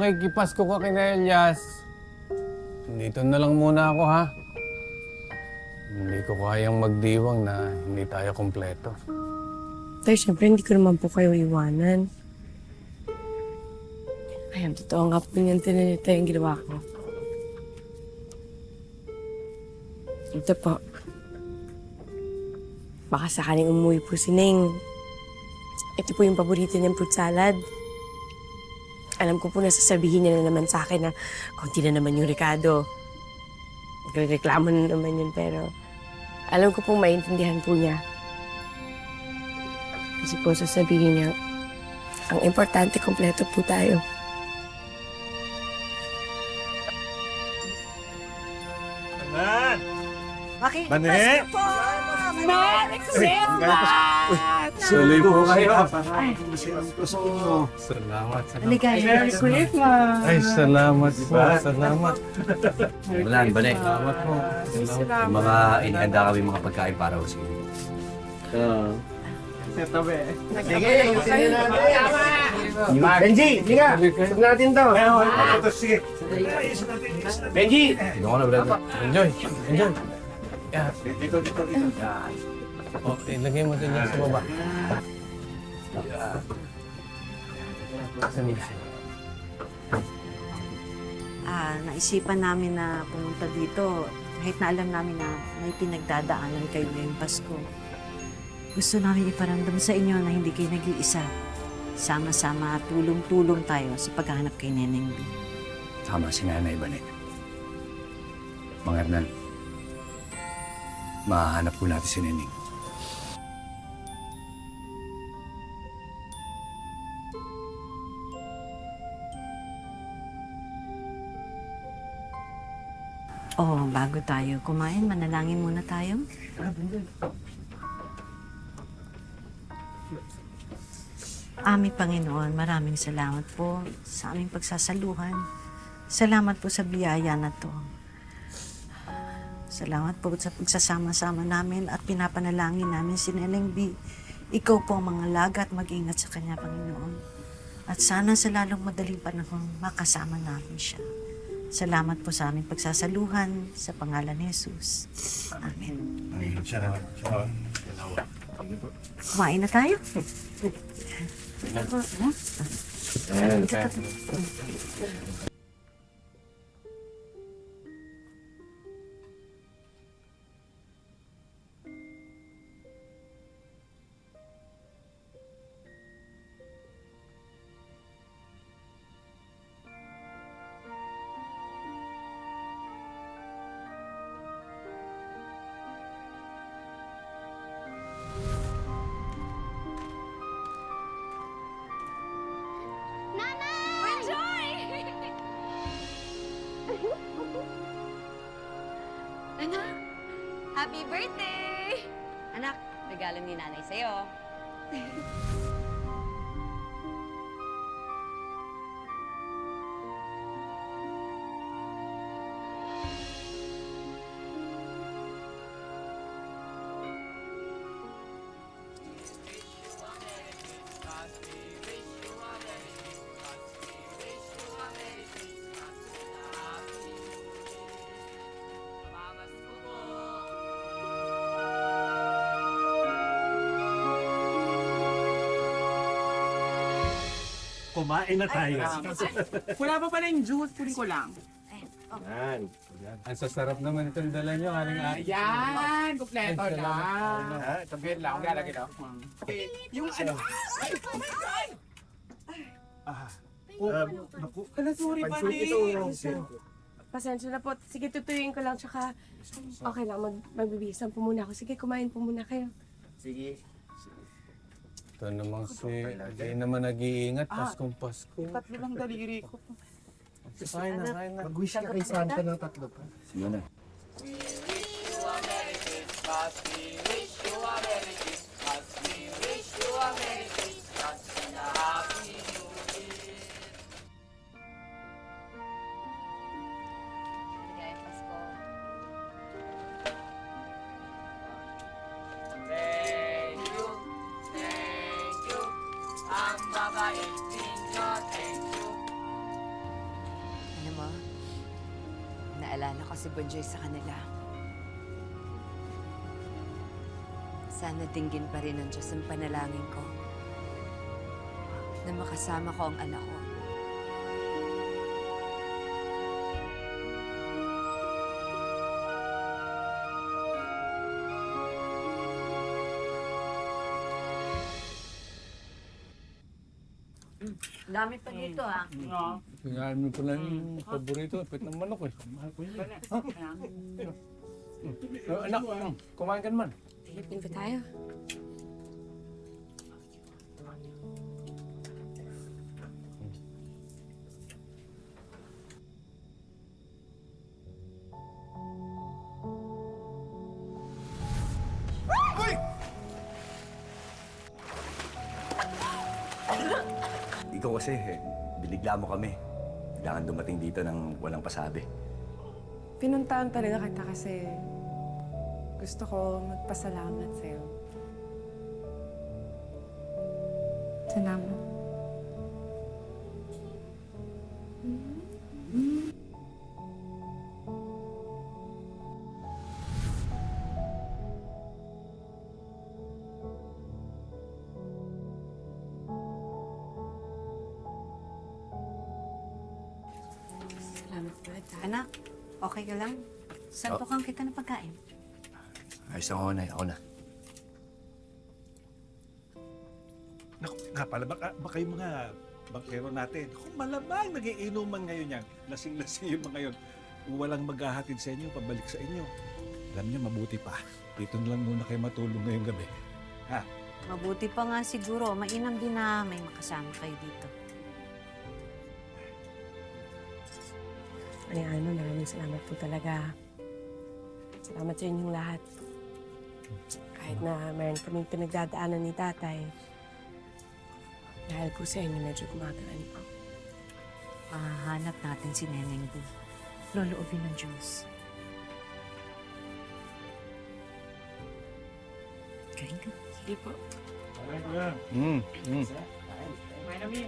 makikipasko ka kina Elias, dito na lang muna ako, ha? Hindi ko kayang magdiwang na hindi tayo kompleto. Tay, syempre hindi ko naman po kayo iwanan. Ay, ang totoo nga po niyan tinanita yung ginawa ko. Ito po. Baka sakaling umuwi po si Neng. Ito po yung paborito niyang fruit salad. Alam ko po na sasabihin niya na naman sa akin na konti na naman yung Ricardo. Nagreklamo na naman yun, pero alam ko pong maintindihan po niya. Kasi po sasabihin niya, ang importante, kompleto po tayo. Manan! Makikipas po! Merry Christmas! Suloy po kayo. Salamat. Merry Christmas! Ay, salamat po. Salamat. Manan, Bane. Salamat po. Yung mga inihanda kami mga pagkain para sa inyo. Benji, sige! Huwag natin to. Sige. Benji! Tignan ko na, brother. Enjoy. Enjoy. Yeah. O, ilagay mo din yan sa baba. Naisipan namin na pumunta dito kahit na alam namin na may pinagdadaanan kayo ngayong Pasko. Gusto namin iparamdam sa inyo na hindi kayo nag-iisa. Sama-sama at tulong-tulong tayo sa paghahanap kay Neneng B. Tama si Nanay, Bane. Mang Hernan, mahahanap po natin si Neneng. Bago tayo kumain, manalangin muna tayo. Aming Panginoon, maraming salamat po sa aming pagsasaluhan. Salamat po sa biyaya na to. Salamat po sa pagsasama-sama namin at pinapanalangin namin si Neneng B. Ikaw po ang mga laga at mag-ingat sa kanya, Panginoon. At sana sa lalong madaling panahon, makasama namin siya. Salamat po sa aming pagsasaluhan sa pangalan ni Jesus. Amen. Kumain na tayo. Anak, happy birthday! Anak, regalo ni nanay sa'yo. Kumain na tayo. Wala pa pala yung juice, kunin ko lang. Yan. Ang sasarap naman itong dala nyo, aling ate. Ayan, kumpleto lang. Wait lang, lalagay daw. Yung ano? Naku. Kala, sorry pa Pasensya na po. Sige, tutuyuin ko lang. Tsaka, okay lang, magbibihisan po muna ako. Sige, kumain po muna kayo. Sige. Ito namang hindi naman nag-iingat. Paskong Pasko. Tatlo lang daliri ko. Kain na, kain na. Mag-wish ka kay Santa ng tatlo pa. Sige na. Maligayang Pasko. Pinaalala ko si Bonjoy sa kanila. Sana dinggin pa rin ng Diyos ang panalangin ko na makasama ko ang anak ko. Dami pa dito ah. Kaya mo pala yung paborito, pit ng manok eh. Anak, kumain ka naman. Philippine pa tayo. Ikaw kasi, binigla mo kami. Kailangan dumating dito ng walang pasabi. Pinuntahan talaga kita kasi gusto ko magpasalamat sa'yo. Salamat. Salamat po, Tay. Anak, okay ka lang? Santukan kita ng pagkain. Ayos ako na, ako na. Naku, nga pala, baka yung mga bangkero natin, kung malamang nagiinuman ngayon yan, lasing-lasing yung mga yun, walang maghahatid sa inyo, pabalik sa inyo. Alam niyo, mabuti pa. Dito na lang muna kayo matulog ngayong gabi. Ha? Mabuti pa nga siguro, mainam din na may makasama kayo dito. Ano, maraming salamat po talaga. Salamat sa inyong lahat. Kahit na meron kaming pinagdadaanan ni tatay, dahil po sa inyo medyo gumagaan po. Mahahanap natin si Neneng Bu. Loloobin ng Diyos. Kain ka. Sige po. Kumain na, Mi.